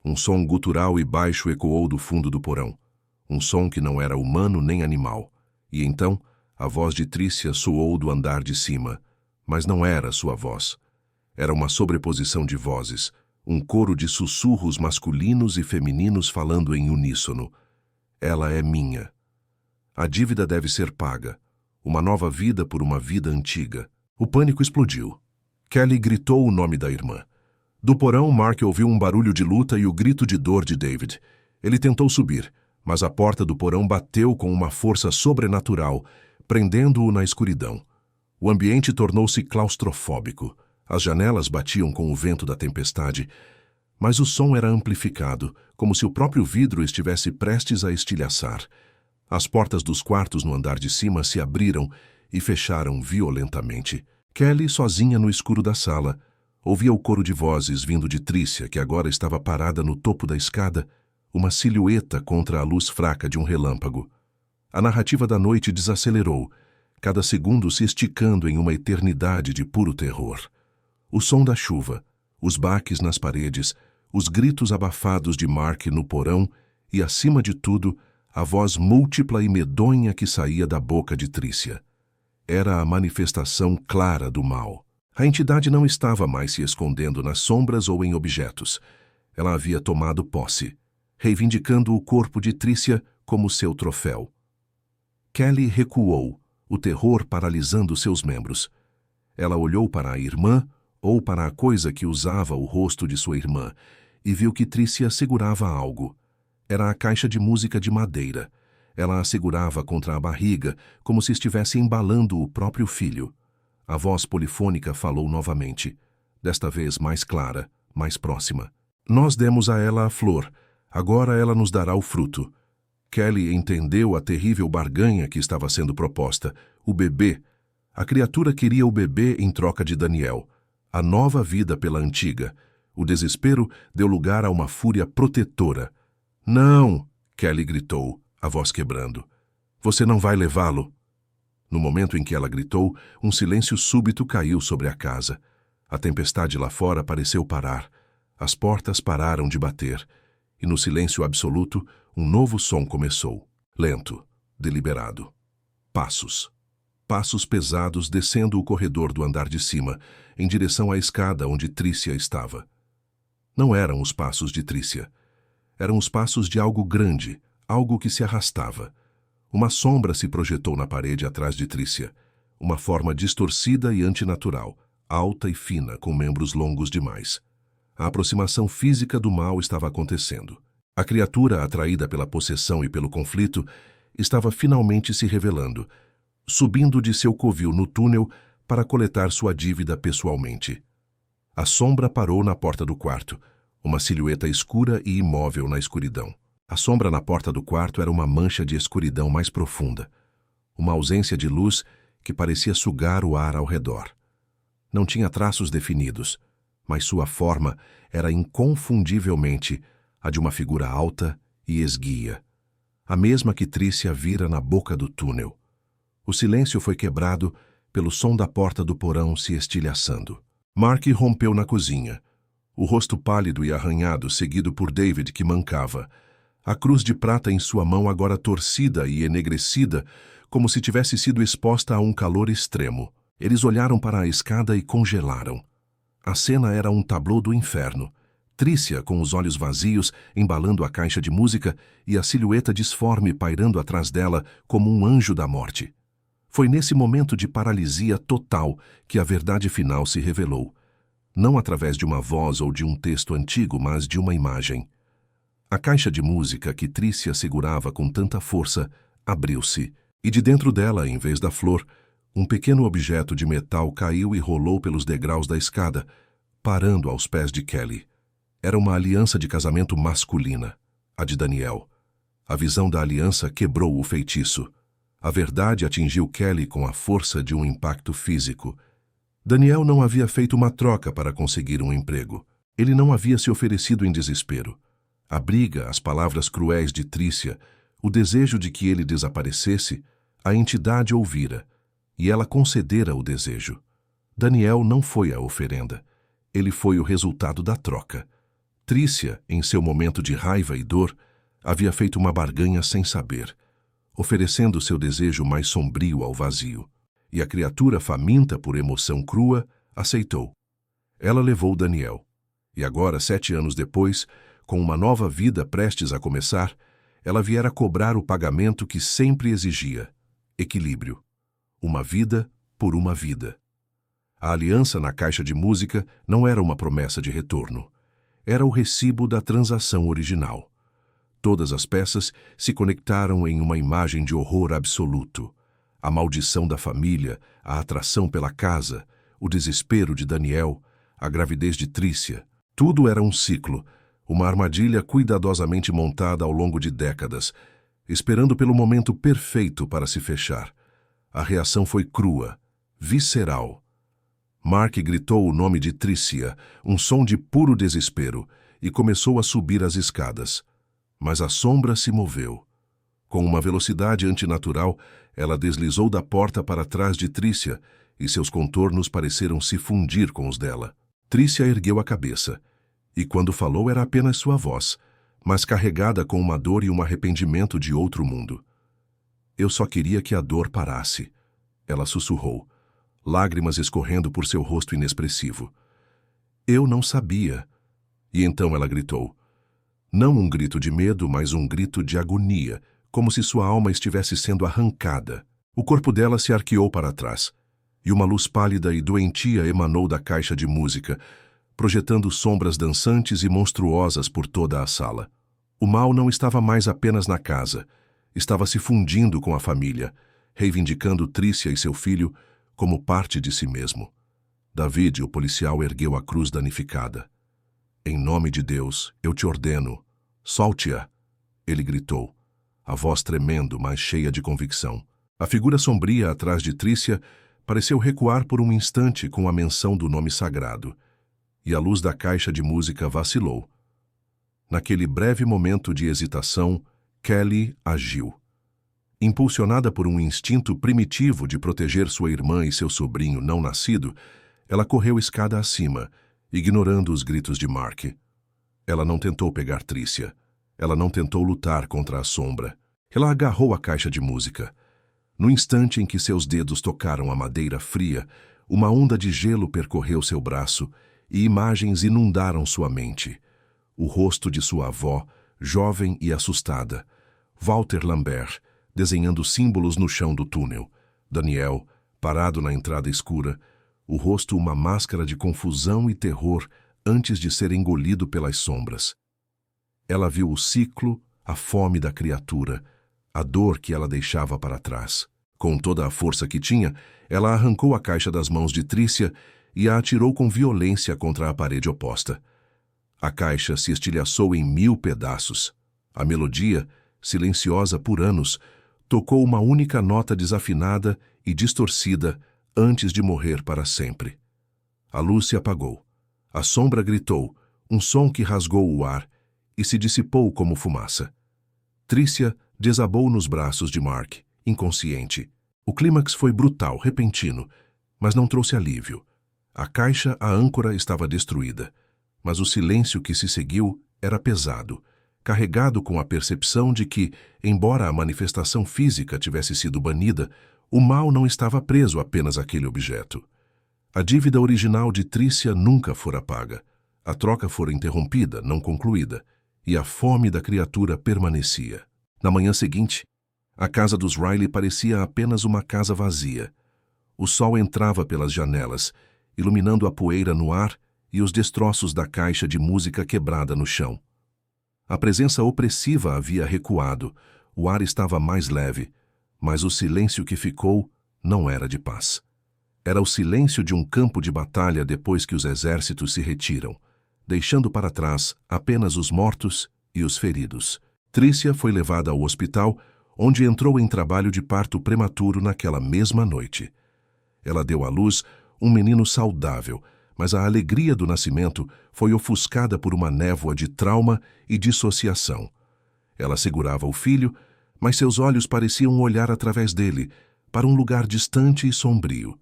Um som gutural e baixo ecoou do fundo do porão. Um som que não era humano nem animal. E então, a voz de Trícia soou do andar de cima, mas não era sua voz. Era uma sobreposição de vozes, um coro de sussurros masculinos e femininos falando em uníssono. Ela é minha. A dívida deve ser paga. Uma nova vida por uma vida antiga. O pânico explodiu. Kelly gritou o nome da irmã. Do porão, Mark ouviu um barulho de luta e o grito de dor de David. Ele tentou subir, mas a porta do porão bateu com uma força sobrenatural, prendendo-o na escuridão. O ambiente tornou-se claustrofóbico. As janelas batiam com o vento da tempestade, mas o som era amplificado, como se o próprio vidro estivesse prestes a estilhaçar. As portas dos quartos no andar de cima se abriram e fecharam violentamente. Kelly, sozinha no escuro da sala, ouvia o coro de vozes vindo de Trícia, que agora estava parada no topo da escada, uma silhueta contra a luz fraca de um relâmpago. A narrativa da noite desacelerou, cada segundo se esticando em uma eternidade de puro terror. O som da chuva, os baques nas paredes, os gritos abafados de Mark no porão e, acima de tudo, a voz múltipla e medonha que saía da boca de Trícia. Era a manifestação clara do mal. A entidade não estava mais se escondendo nas sombras ou em objetos. Ela havia tomado posse, reivindicando o corpo de Trícia como seu troféu. Kelly recuou, o terror paralisando seus membros. Ela olhou para a irmã, ou para a coisa que usava o rosto de sua irmã, e viu que Trícia segurava algo. Era a caixa de música de madeira. Ela a segurava contra a barriga, como se estivesse embalando o próprio filho. A voz polifônica falou novamente, desta vez mais clara, mais próxima. Nós demos a ela a flor, agora ela nos dará o fruto. Kelly entendeu a terrível barganha que estava sendo proposta, o bebê. A criatura queria o bebê em troca de Daniel, a nova vida pela antiga. O desespero deu lugar a uma fúria protetora. Não! Kelly gritou, a voz quebrando. Você não vai levá-lo. No momento em que ela gritou, um silêncio súbito caiu sobre a casa. A tempestade lá fora pareceu parar. As portas pararam de bater. E no silêncio absoluto, um novo som começou. Lento, deliberado. Passos. Passos pesados descendo o corredor do andar de cima, em direção à escada onde Trícia estava. Não eram os passos de Trícia. Eram os passos de algo grande, algo que se arrastava. Uma sombra se projetou na parede atrás de Trícia. Uma forma distorcida e antinatural, alta e fina, com membros longos demais. A aproximação física do mal estava acontecendo. A criatura, atraída pela possessão e pelo conflito, estava finalmente se revelando, subindo de seu covil no túnel para coletar sua dívida pessoalmente. A sombra parou na porta do quarto, uma silhueta escura e imóvel na escuridão. A sombra na porta do quarto era uma mancha de escuridão mais profunda, uma ausência de luz que parecia sugar o ar ao redor. Não tinha traços definidos, mas sua forma era inconfundivelmente a de uma figura alta e esguia. a mesma que Trícia vira na boca do túnel. O silêncio foi quebrado pelo som da porta do porão se estilhaçando. Mark rompeu na cozinha, o rosto pálido e arranhado, seguido por David, que mancava, a cruz de prata em sua mão agora torcida e enegrecida, como se tivesse sido exposta a um calor extremo. Eles olharam para a escada e congelaram. A cena era um tablô do inferno. Trícia, com os olhos vazios, embalando a caixa de música e a silhueta disforme pairando atrás dela como um anjo da morte. Foi nesse momento de paralisia total que a verdade final se revelou. Não através de uma voz ou de um texto antigo, mas de uma imagem. A caixa de música que Trícia segurava com tanta força abriu-se, e de dentro dela, em vez da flor, um pequeno objeto de metal caiu e rolou pelos degraus da escada, parando aos pés de Kelly. Era uma aliança de casamento masculina, a de Daniel. A visão da aliança quebrou o feitiço. A verdade atingiu Kelly com a força de um impacto físico. Daniel não havia feito uma troca para conseguir um emprego. Ele não havia se oferecido em desespero. A briga, as palavras cruéis de Trícia, o desejo de que ele desaparecesse, a entidade ouvira, e ela concedera o desejo. Daniel não foi a oferenda. Ele foi o resultado da troca. Trícia, em seu momento de raiva e dor, havia feito uma barganha sem saber, oferecendo seu desejo mais sombrio ao vazio. E a criatura, faminta por emoção crua, aceitou. Ela levou Daniel. E agora, 7 anos depois, com uma nova vida prestes a começar, ela viera cobrar o pagamento que sempre exigia: equilíbrio. Uma vida por uma vida. A aliança na caixa de música não era uma promessa de retorno. Era o recibo da transação original. Todas as peças se conectaram em uma imagem de horror absoluto. A maldição da família, a atração pela casa, o desespero de Daniel, a gravidez de Trícia. Tudo era um ciclo, uma armadilha cuidadosamente montada ao longo de décadas, esperando pelo momento perfeito para se fechar. A reação foi crua, visceral. Mark gritou o nome de Trícia, um som de puro desespero, e começou a subir as escadas. Mas a sombra se moveu. Com uma velocidade antinatural, ela deslizou da porta para trás de Trícia, e seus contornos pareceram se fundir com os dela. Trícia ergueu a cabeça, e quando falou era apenas sua voz, mas carregada com uma dor e um arrependimento de outro mundo. Eu só queria que a dor parasse. Ela sussurrou, lágrimas escorrendo por seu rosto inexpressivo. Eu não sabia. E então ela gritou. Não um grito de medo, mas um grito de agonia, como se sua alma estivesse sendo arrancada. O corpo dela se arqueou para trás, e uma luz pálida e doentia emanou da caixa de música, projetando sombras dançantes e monstruosas por toda a sala. O mal não estava mais apenas na casa, estava se fundindo com a família, reivindicando Trícia e seu filho como parte de si mesmo. David, o policial, ergueu a cruz danificada. Em nome de Deus, eu te ordeno, solte-a, ele gritou, a voz tremendo, mas cheia de convicção. A figura sombria atrás de Trícia pareceu recuar por um instante com a menção do nome sagrado, e a luz da caixa de música vacilou. Naquele breve momento de hesitação, Kelly agiu. Impulsionada por um instinto primitivo de proteger sua irmã e seu sobrinho não nascido, ela correu escada acima, ignorando os gritos de Mark. Ela não tentou pegar Trícia. Ela não tentou lutar contra a sombra. Ela agarrou a caixa de música. No instante em que seus dedos tocaram a madeira fria, uma onda de gelo percorreu seu braço e imagens inundaram sua mente. O rosto de sua avó, jovem e assustada. Walter Lambert, desenhando símbolos no chão do túnel. Daniel, parado na entrada escura, o rosto uma máscara de confusão e terror antes de ser engolido pelas sombras. Ela viu o ciclo, a fome da criatura, a dor que ela deixava para trás. Com toda a força que tinha, ela arrancou a caixa das mãos de Trícia e a atirou com violência contra a parede oposta. A caixa se estilhaçou em 1000 pedaços. A melodia, silenciosa por anos, tocou uma única nota desafinada e distorcida antes de morrer para sempre. A luz se apagou. A sombra gritou, um som que rasgou o ar, e se dissipou como fumaça. Trícia desabou nos braços de Mark, inconsciente. O clímax foi brutal, repentino, mas não trouxe alívio. A caixa, a âncora, estava destruída, mas o silêncio que se seguiu era pesado, carregado com a percepção de que, embora a manifestação física tivesse sido banida, o mal não estava preso apenas àquele objeto. A dívida original de Tricia nunca fora paga, a troca fora interrompida, não concluída, e a fome da criatura permanecia. Na manhã seguinte, a casa dos Riley parecia apenas uma casa vazia. O sol entrava pelas janelas, iluminando a poeira no ar e os destroços da caixa de música quebrada no chão. A presença opressiva havia recuado, o ar estava mais leve, mas o silêncio que ficou não era de paz. Era o silêncio de um campo de batalha depois que os exércitos se retiram, deixando para trás apenas os mortos e os feridos. Tricia foi levada ao hospital, onde entrou em trabalho de parto prematuro naquela mesma noite. Ela deu à luz um menino saudável, mas a alegria do nascimento foi ofuscada por uma névoa de trauma e dissociação. Ela segurava o filho, mas seus olhos pareciam olhar através dele, para um lugar distante e sombrio.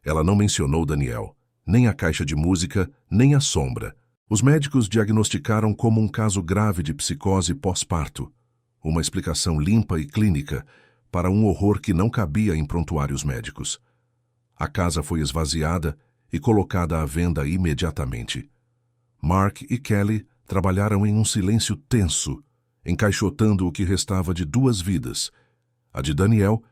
Ela não mencionou Daniel, nem a caixa de música, nem a sombra. Os médicos diagnosticaram como um caso grave de psicose pós-parto, uma explicação limpa e clínica para um horror que não cabia em prontuários médicos. A casa foi esvaziada e colocada à venda imediatamente. Mark e Kelly trabalharam em um silêncio tenso, encaixotando o que restava de duas vidas, a de Daniel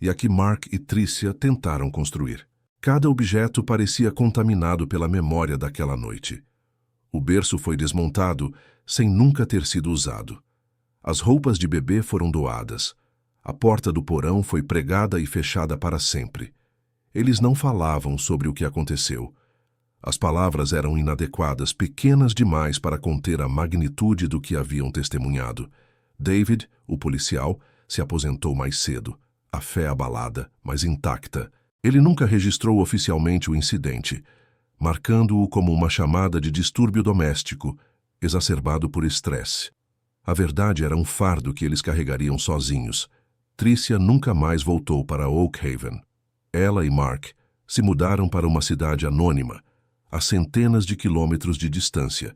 e a que Mark e Tricia tentaram construir. Cada objeto parecia contaminado pela memória daquela noite. O berço foi desmontado sem nunca ter sido usado. As roupas de bebê foram doadas. A porta do porão foi pregada e fechada para sempre. Eles não falavam sobre o que aconteceu. As palavras eram inadequadas, pequenas demais para conter a magnitude do que haviam testemunhado. David, o policial, se aposentou mais cedo, a fé abalada, mas intacta. Ele nunca registrou oficialmente o incidente, marcando-o como uma chamada de distúrbio doméstico, exacerbado por estresse. A verdade era um fardo que eles carregariam sozinhos. Tricia nunca mais voltou para Oak Haven. Ela e Mark se mudaram para uma cidade anônima, a centenas de quilômetros de distância,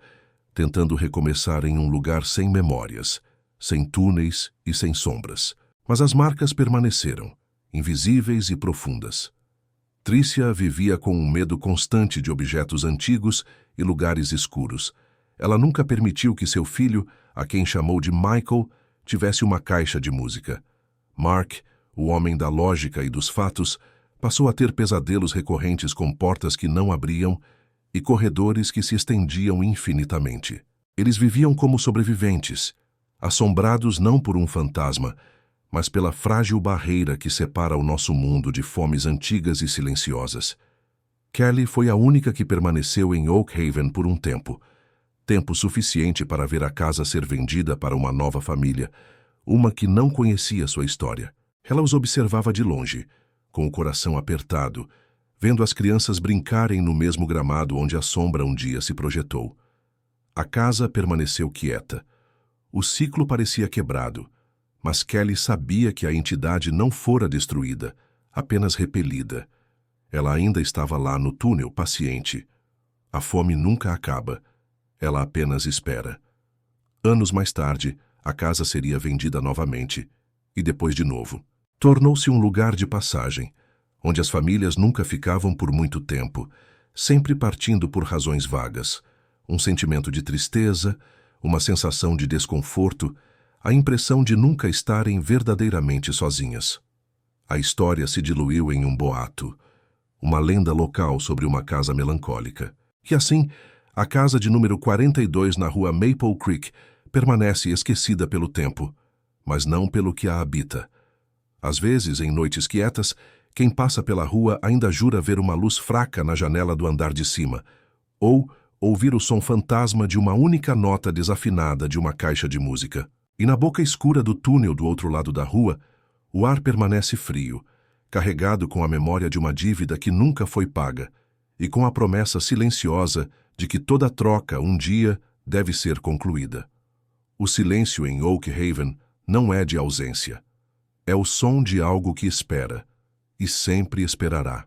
tentando recomeçar em um lugar sem memórias, sem túneis e sem sombras. Mas as marcas permaneceram, invisíveis e profundas. Tricia vivia com um medo constante de objetos antigos e lugares escuros. Ela nunca permitiu que seu filho, a quem chamou de Michael, tivesse uma caixa de música. Mark, o homem da lógica e dos fatos, passou a ter pesadelos recorrentes com portas que não abriam e corredores que se estendiam infinitamente. Eles viviam como sobreviventes, assombrados não por um fantasma, mas pela frágil barreira que separa o nosso mundo de fomes antigas e silenciosas. Kelly foi a única que permaneceu em Oak Haven por um tempo suficiente para ver a casa ser vendida para uma nova família, uma que não conhecia sua história. Ela os observava de longe, com o coração apertado, vendo as crianças brincarem no mesmo gramado onde a sombra um dia se projetou. A casa permaneceu quieta. O ciclo parecia quebrado, mas Kelly sabia que a entidade não fora destruída, apenas repelida. Ela ainda estava lá no túnel, paciente. A fome nunca acaba. Ela apenas espera. Anos mais tarde, a casa seria vendida novamente, e depois de novo. Tornou-se um lugar de passagem, onde as famílias nunca ficavam por muito tempo, sempre partindo por razões vagas. Um sentimento de tristeza, uma sensação de desconforto, a impressão de nunca estarem verdadeiramente sozinhas. A história se diluiu em um boato, uma lenda local sobre uma casa melancólica. E assim, a casa de número 42 na rua Maple Creek permanece esquecida pelo tempo, mas não pelo que a habita. Às vezes, em noites quietas, quem passa pela rua ainda jura ver uma luz fraca na janela do andar de cima, ou ouvir o som fantasma de uma única nota desafinada de uma caixa de música. E na boca escura do túnel do outro lado da rua, o ar permanece frio, carregado com a memória de uma dívida que nunca foi paga, e com a promessa silenciosa de que toda troca, um dia, deve ser concluída. O silêncio em Oak Haven não é de ausência. É o som de algo que espera, e sempre esperará.